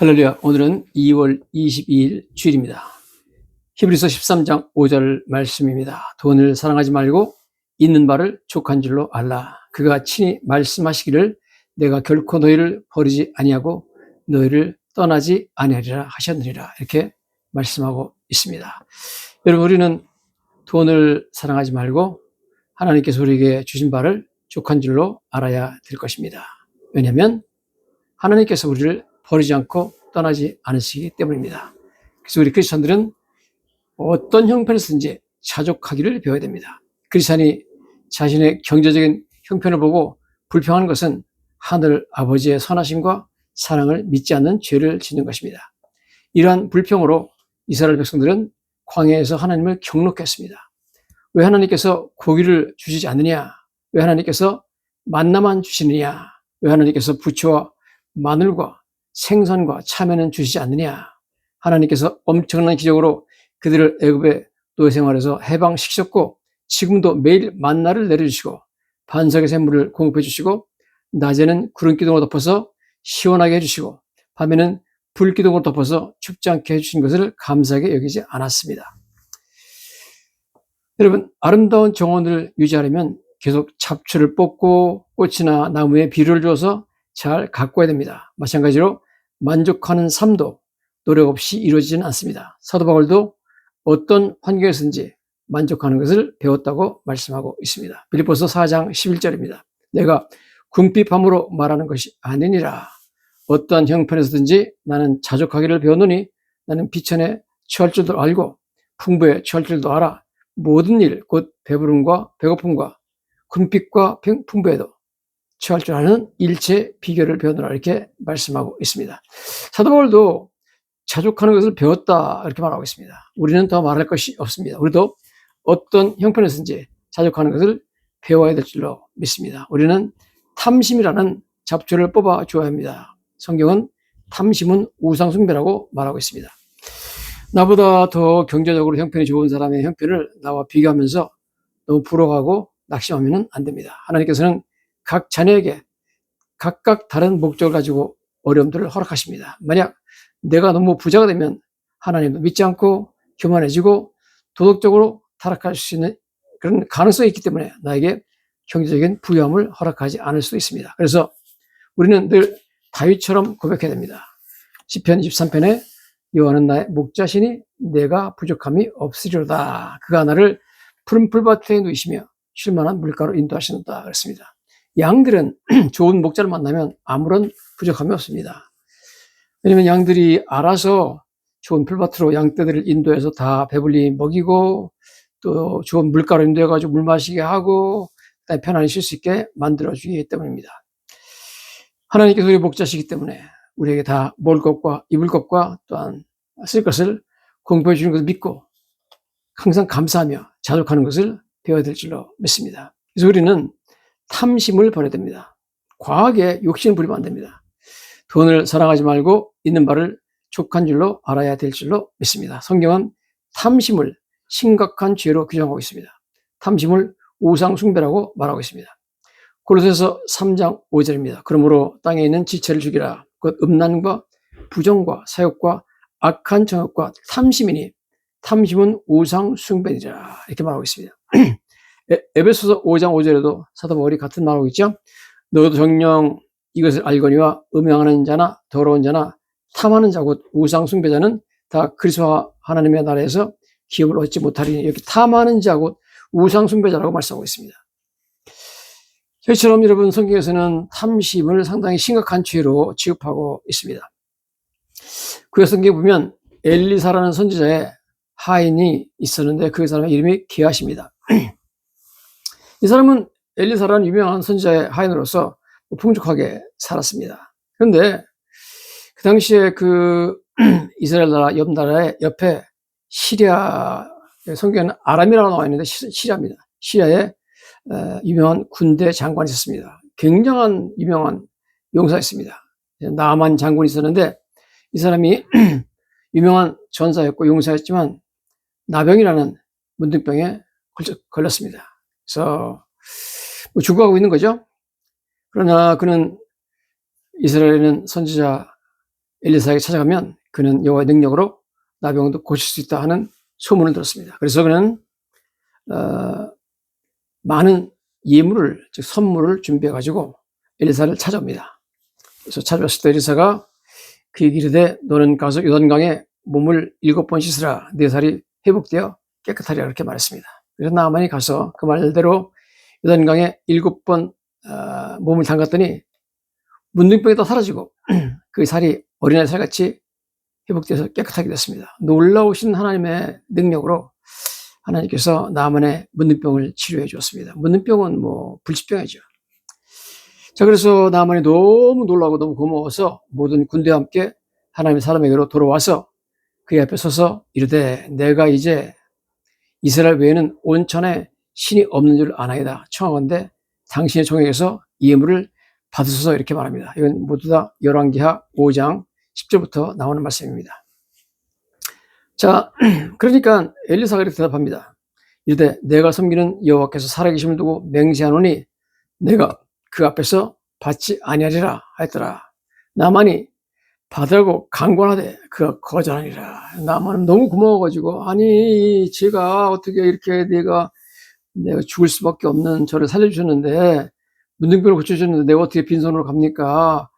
할렐루야. 오늘은 2월 22일 주일입니다. 히브리서 13장 5절 말씀입니다. 돈을 사랑하지 말고 있는 바를 족한 줄로 알라. 그가 친히 말씀하시기를 내가 결코 너희를 버리지 아니하고 너희를 떠나지 아니하리라 하셨느니라. 이렇게 말씀하고 있습니다. 여러분, 우리는 돈을 사랑하지 말고 하나님께서 우리에게 주신 바를 족한 줄로 알아야 될 것입니다. 왜냐하면 하나님께서 우리를 버리지 않고 떠나지 않으시기 때문입니다. 그래서 우리 크리스천들은 어떤 형편에서든지 자족하기를 배워야 됩니다. 크리스천이 자신의 경제적인 형편을 보고 불평하는 것은 하늘 아버지의 선하심과 사랑을 믿지 않는 죄를 짓는 것입니다. 이러한 불평으로 이스라엘 백성들은 광야에서 하나님을 경록했습니다. 왜 하나님께서 고기를 주시지 않느냐? 왜 하나님께서 만나만 주시느냐? 왜 하나님께서 부추와 마늘과 생선과 참외는 주시지 않느냐? 하나님께서 엄청난 기적으로 그들을 애굽의 노예 생활에서 해방시키셨고 지금도 매일 만나를 내려주시고 반석의 샘물을 공급해 주시고 낮에는 구름 기둥으로 덮어서 시원하게 해주시고 밤에는 불 기둥으로 덮어서 춥지 않게 해주신 것을 감사하게 여기지 않았습니다. 여러분, 아름다운 정원을 유지하려면 계속 잡초를 뽑고 꽃이나 나무에 비료를 줘서 잘 가꿔야 됩니다. 마찬가지로 만족하는 삶도 노력 없이 이루어지지는 않습니다. 사도 바울도 어떤 환경에서든지 만족하는 것을 배웠다고 말씀하고 있습니다. 빌립보서 4장 11절입니다. 내가 궁핍함으로 말하는 것이 아니니라. 어떠한 형편에서든지 나는 자족하기를 배웠노니 나는 비천에 처할 줄도 알고 풍부에 처할 줄도 알아. 모든 일, 곧 배부름과 배고픔과 궁핍과 풍부에도 처할 줄 아는 일체 비결을 배우노라 이렇게 말씀하고 있습니다. 사도 바울도 자족하는 것을 배웠다 이렇게 말하고 있습니다. 우리는 더 말할 것이 없습니다. 우리도 어떤 형편에서든지 자족하는 것을 배워야 될 줄로 믿습니다. 우리는 탐심이라는 잡초를 뽑아 주어야 합니다. 성경은 탐심은 우상숭배라고 말하고 있습니다. 나보다 더 경제적으로 형편이 좋은 사람의 형편을 나와 비교하면서 너무 부러워하고 낙심하면 안 됩니다. 하나님께서는 각 자녀에게 각각 다른 목적을 가지고 어려움들을 허락하십니다. 만약 내가 너무 부자가 되면 하나님도 믿지 않고 교만해지고 도덕적으로 타락할 수 있는 그런 가능성이 있기 때문에 나에게 경제적인 부유함을 허락하지 않을 수도 있습니다. 그래서 우리는 늘 다윗처럼 고백해야 됩니다. 시편 23편에 여호와는 나의 목자시니 내가 부족함이 없으리로다. 그가 나를 푸른 풀밭에 누이시며 쉴 만한 물가로 인도하시는다 그랬습니다. 양들은 좋은 목자를 만나면 아무런 부족함이 없습니다. 왜냐하면 양들이 알아서 좋은 풀밭으로 양떼들을 인도해서 다 배불리 먹이고 또 좋은 물가로 인도해가지고 물 마시게 하고 편안히 쉴 수 있게 만들어주기 때문입니다. 하나님께서 우리 목자시기 때문에 우리에게 다 먹을 것과 입을 것과 또한 쓸 것을 공급해 주는 것을 믿고 항상 감사하며 자족하는 것을 배워야 될 줄로 믿습니다. 그래서 우리는 탐심을 버려야 됩니다. 과하게 욕심을 부리면 안 됩니다. 돈을 사랑하지 말고 있는 바를 족한 줄로 알아야 될 줄로 믿습니다. 성경은 탐심을 심각한 죄로 규정하고 있습니다. 탐심을 우상숭배라고 말하고 있습니다. 고린도서 3장 5절입니다. 그러므로 땅에 있는 지체를 죽이라. 곧 음란과 부정과 사욕과 악한 정욕과 탐심이니 탐심은 우상숭배니라. 이렇게 말하고 있습니다. 에베소서 5장 5절에도 사도 바울이 같은 말하고 있죠. 너도 정녕 이것을 알거니와 음행하는 자나 더러운 자나 탐하는 자 곧 우상숭배자는 다 그리스도와 하나님의 나라에서 기업을 얻지 못하리니 여기 탐하는 자 곧 우상숭배자라고 말씀하고 있습니다. 저희처럼 여러분 성경에서는 탐심을 상당히 심각한 죄로 취급하고 있습니다. 구약 성경에 보면 엘리사라는 선지자의 하인이 있었는데 그 사람의 이름이 게하시입니다. 이 사람은 엘리사라는 유명한 선지자의 하인으로서 풍족하게 살았습니다. 그런데 그 당시에 그 이스라엘 나라 옆 나라의 옆에 시리아, 성경에는 아람이라고 나와 있는데 시리아입니다. 시리아에 유명한 군대 장관이 있었습니다. 굉장한 유명한 용사였습니다. 나만 장군이 있었는데 이 사람이 유명한 전사였고 용사였지만 나병이라는 문둥병에 걸렸습니다. 그래서 죽어가고 있는 거죠. 그러나 그는 이스라엘에는 선지자 엘리사에게 찾아가면 그는 여호와의 능력으로 나병도 고칠 수 있다 하는 소문을 들었습니다. 그래서 그는 많은 예물을, 즉 선물을 준비해가지고 엘리사를 찾아옵니다. 그래서 찾아왔을 때 엘리사가 그에게 이르되 너는 가서 요단강에 몸을 7번 씻으라 네 살이 회복되어 깨끗하리라 그렇게 말했습니다. 그래서 나만이 가서 그 말대로 요단강에 7번 몸을 담갔더니 문둥병이 다 사라지고 그 살이 어린아이 살같이 회복돼서 깨끗하게 됐습니다. 놀라우신 하나님의 능력으로 하나님께서 나만의 문둥병을 치료해 주었습니다. 문둥병은 불치병이죠. 자, 그래서 나만이 너무 놀라고 너무 고마워서 모든 군대와 함께 하나님의 사람에게로 돌아와서 그의 앞에 서서 이르되 내가 이제 이스라엘 외에는 온천에 신이 없는 줄 아나이다. 청하건대 당신의 종에게서 예물을 받으소서 이렇게 말합니다. 이건 모두 다 열왕기하 5장 10절부터 나오는 말씀입니다. 자, 그러니까 엘리사가 이렇게 대답합니다. 이르되 내가 섬기는 여호와께서 살아계심을 두고 맹세하노니 내가 그 앞에서 받지 아니하리라 하였더라. 나만이 받으라고 강권하되 그가 거절하니라. 나만은 너무 고마워가지고 아니 제가 어떻게 이렇게 내가 죽을 수밖에 없는 저를 살려주셨는데 문둥병을 고쳐주셨는데 내가 어떻게 빈손으로 갑니까?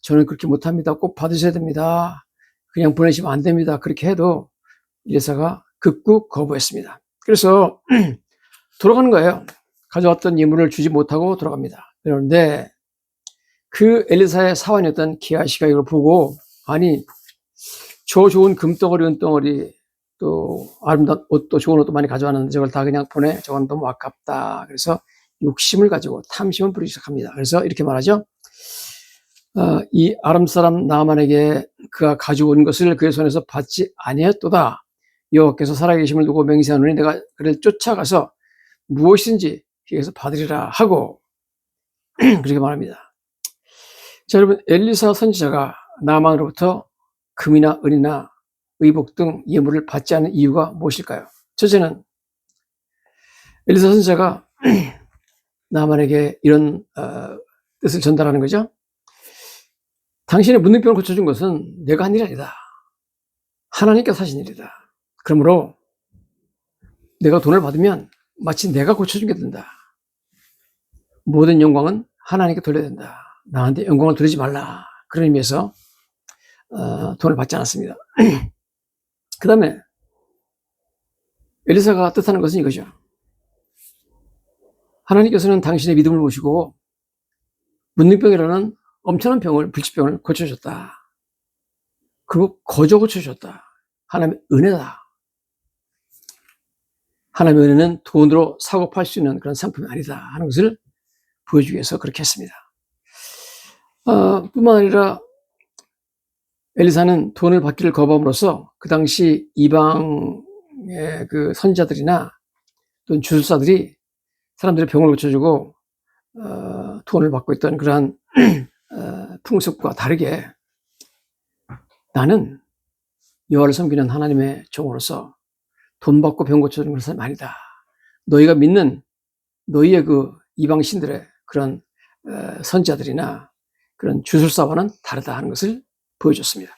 저는 그렇게 못합니다. 꼭 받으셔야 됩니다. 그냥 보내시면 안 됩니다. 그렇게 해도 엘리사가 극구 거부했습니다. 그래서 돌아가는 거예요. 가져왔던 예물을 주지 못하고 돌아갑니다. 그런데 그 엘리사의 사환이었던 기하시가 이걸 보고 아니 저 좋은 금덩어리 은덩어리 또 아름다운 옷도 좋은 옷도 많이 가져왔는데 저걸 다 그냥 보내? 저건 너무 아깝다. 그래서 욕심을 가지고 탐심을 부리기 시작합니다. 그래서 이렇게 말하죠. 이 아람 사람 나만에게 그가 가져온 것을 그의 손에서 받지 아니했도다. 여호와께서 살아계심을 두고 맹세하노니 내가 그를 쫓아가서 무엇인지 그에게서 받으리라 하고 그렇게 말합니다. 자, 여러분 엘리사 선지자가 나만으로부터 금이나 은이나 의복 등 예물을 받지 않는 이유가 무엇일까요? 첫째는 엘리사 선지자가 나만에게 이런 뜻을 전달하는 거죠. 당신의 문둥병을 고쳐준 것은 내가 한 일이 아니다. 하나님께서 하신 일이다. 그러므로 내가 돈을 받으면 마치 내가 고쳐준 게 된다. 모든 영광은 하나님께 돌려야 된다. 나한테 영광을 돌리지 말라. 그런 의미에서 돈을 받지 않았습니다. 그 다음에 엘리사가 뜻하는 것은 이거죠. 하나님께서는 당신의 믿음을 보시고 문둥병이라는 엄청난 병을, 불치병을 고쳐주셨다. 그리고 거저 고쳐주셨다. 하나님의 은혜다. 하나님의 은혜는 돈으로 사고 팔 수 있는 그런 상품이 아니다 하는 것을 보여주기 위해서 그렇게 했습니다. 뿐만 아니라 엘리사는 돈을 받기를 거부함으로써 그 당시 이방의 그 선지자들이나 또는 주술사들이 사람들의 병을 고쳐주고 돈을 받고 있던 그러한 풍습과 다르게 나는 여호와를 섬기는 하나님의 종으로서 돈 받고 병 고쳐주는 것은 아니다. 너희가 믿는 너희의 그 이방 신들의 그런 선지자들이나 그런 주술사와는 다르다 하는 것을 보여줬습니다.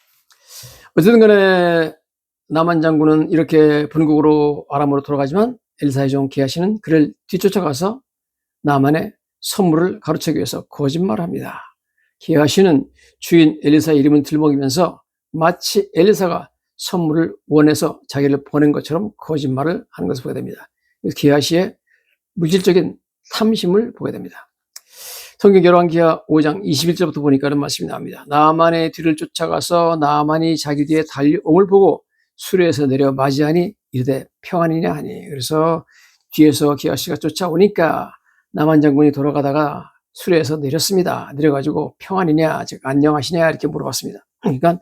어쨌든 간에 나만 장군은 이렇게 본국으로 아람으로 돌아가지만 엘리사의 종 기하시는 그를 뒤쫓아가서 나만의 선물을 가로채기 위해서 거짓말을 합니다. 기하시는 주인 엘리사의 이름을 들먹이면서 마치 엘리사가 선물을 원해서 자기를 보낸 것처럼 거짓말을 하는 것을 보게 됩니다. 기하시의 물질적인 탐심을 보게 됩니다. 성경 열왕기하 5장 21절부터 보니까 이런 말씀이 나옵니다. 나만의 뒤를 쫓아가서 나만이 자기 뒤에 달려옴을 보고 수레에서 내려 맞이하니 이르되 평안이냐 하니. 그래서 뒤에서 기하시가 쫓아오니까 나만 장군이 돌아가다가 수레에서 내렸습니다. 내려가지고 평안이냐, 즉 안녕하시냐 이렇게 물어봤습니다. 그러니까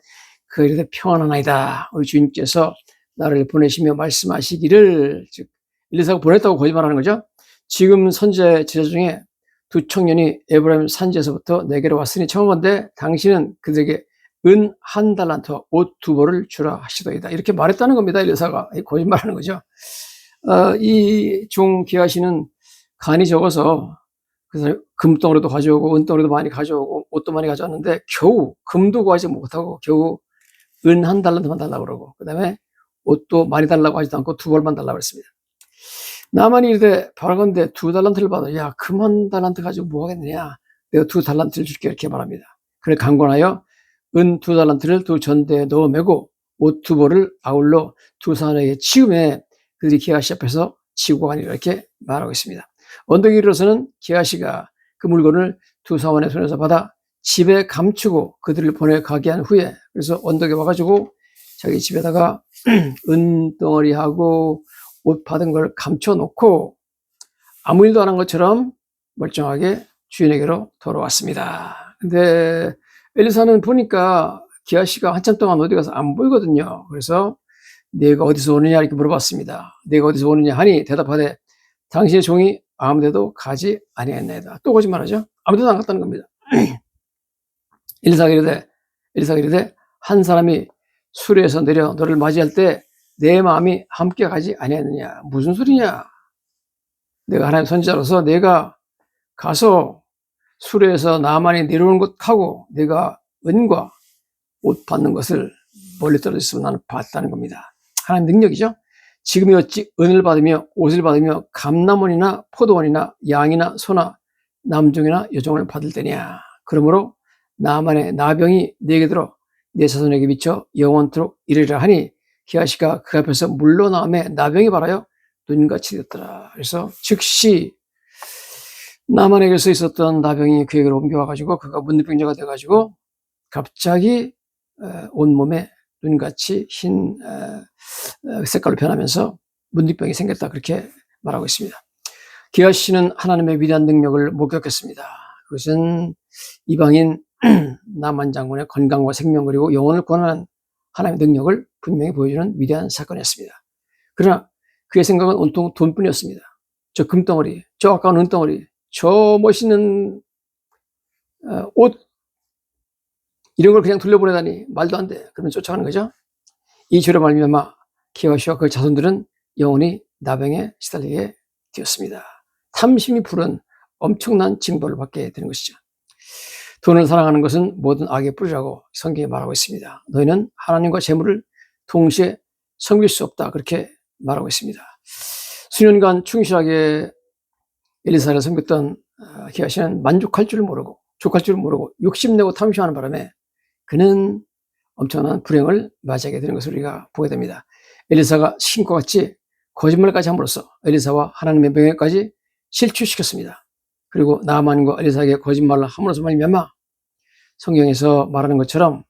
그 이르되 평안하나이다. 우리 주님께서 나를 보내시며 말씀하시기를, 즉 엘리사가 보냈다고 거짓말하는 거죠. 지금 선지자 제자 중에 두 청년이 에브라임 산지에서부터 내게로 왔으니 청하건대 당신은 그들에게 은 1달란트와 옷 2벌을 주라 하시더이다. 이렇게 말했다는 겁니다. 엘리사가 거짓말하는 거죠. 이 종 기하시는 간이 적어서 그 금덩어리도 가져오고 은덩어리도 많이 가져오고 옷도 많이 가져왔는데 겨우 금도 구하지 못하고 겨우 은 1달란트만 달라고 그러고 그다음에 옷도 많이 달라고 하지도 않고 2벌만 달라고 했습니다. 나만이 이르되 바라건대 2달란트를 받아 야 금 1달란트 가지고 뭐 하겠느냐 내가 2달란트를 줄게 이렇게 말합니다. 그래 강권하여 은 2달란트를 2전대에 넣어 매고 옷 2벌을 아울러 2사람에게 치우매 그들이 기하시 앞에서 치고 가니라 이렇게 말하고 있습니다. 언덕에 이르러서는 기하시가 그 물건을 2사원의 손에서 받아 집에 감추고 그들을 보내 가게 한 후에 그래서 언덕에 와가지고 자기 집에다가 은덩어리하고 옷 받은 걸 감춰놓고 아무 일도 안 한 것처럼 멀쩡하게 주인에게로 돌아왔습니다. 근데 엘리사는 보니까 기하시가 한참 동안 어디 가서 안 보이거든요. 그래서 내가 어디서 오느냐 이렇게 물어봤습니다. 내가 어디서 오느냐 하니 대답하되 당신의 종이 아무데도 가지 아니했나이다. 또 거짓말하죠. 아무데도 안 갔다는 겁니다. 엘리사가 이르되 한 사람이 수레에서 내려 너를 맞이할 때 내 마음이 함께 가지 아니했느냐. 무슨 소리냐. 내가 하나님 선지자로서 내가 가서 수레에서 나만이 내려오는 것하고 내가 은과 옷 받는 것을 멀리 떨어져 있으면 나는 봤다는 겁니다. 하나님 능력이죠. 지금이 어찌 은을 받으며 옷을 받으며 감남원이나 포도원이나 양이나 소나 남종이나 여종을 받을 때냐. 그러므로 나만의 나병이 네게 들어 내 자손에게 미쳐 영원토록 이르리라 하니 기하시가 그 앞에서 물러나매 나병이 발하여 눈같이 되었더라. 그래서 즉시 나만에게서 있었던 나병이 그에게로 옮겨와가지고 그가 문둥병자가 돼가지고 갑자기 온몸에 눈같이 흰 색깔로 변하면서 문둥병이 생겼다 그렇게 말하고 있습니다. 기하시는 하나님의 위대한 능력을 목격했습니다. 그것은 이방인 나만 장군의 건강과 생명 그리고 영혼을 구원하는 하나님의 능력을 분명히 보여주는 위대한 사건이었습니다. 그러나 그의 생각은 온통 돈뿐이었습니다. 저 금덩어리, 저 아까운 은덩어리, 저 멋있는 옷 이런 걸 그냥 돌려보내다니 말도 안 돼. 그러면 쫓아가는 거죠. 이 죄로 말미암아 기하시와 그 자손들은 영원히 나병에 시달리게 되었습니다. 탐심이 부른 엄청난 징벌을 받게 되는 것이죠. 돈을 사랑하는 것은 모든 악의 뿌리라고 성경에 말하고 있습니다. 너희는 하나님과 재물을 동시에 섬길 수 없다 그렇게 말하고 있습니다. 수년간 충실하게 엘리사를 섬겼던 기하시는 만족할 줄 모르고 족할 줄 모르고 욕심내고 탐심하는 바람에 그는 엄청난 불행을 맞이하게 되는 것을 우리가 보게 됩니다. 엘리사가 신과 같이 거짓말까지 함으로써 엘리사와 하나님의 명예까지 실추시켰습니다. 그리고 나만과 엘리사에게 거짓말을 함으로써 말미암아 성경에서 말하는 것처럼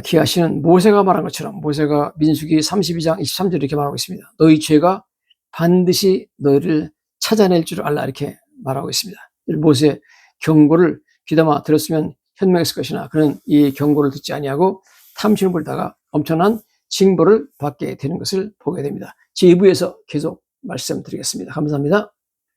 기하시는 모세가 말한 것처럼 모세가 민수기 32장 23절 이렇게 말하고 있습니다. 너희 죄가 반드시 너희를 찾아낼 줄 알라 이렇게 말하고 있습니다. 모세의 경고를 귀담아 들었으면 현명했을 것이나 그는 이 경고를 듣지 아니하고 탐심을 부리다가 엄청난 징벌을 받게 되는 것을 보게 됩니다. 제2부에서 계속 말씀드리겠습니다. 감사합니다.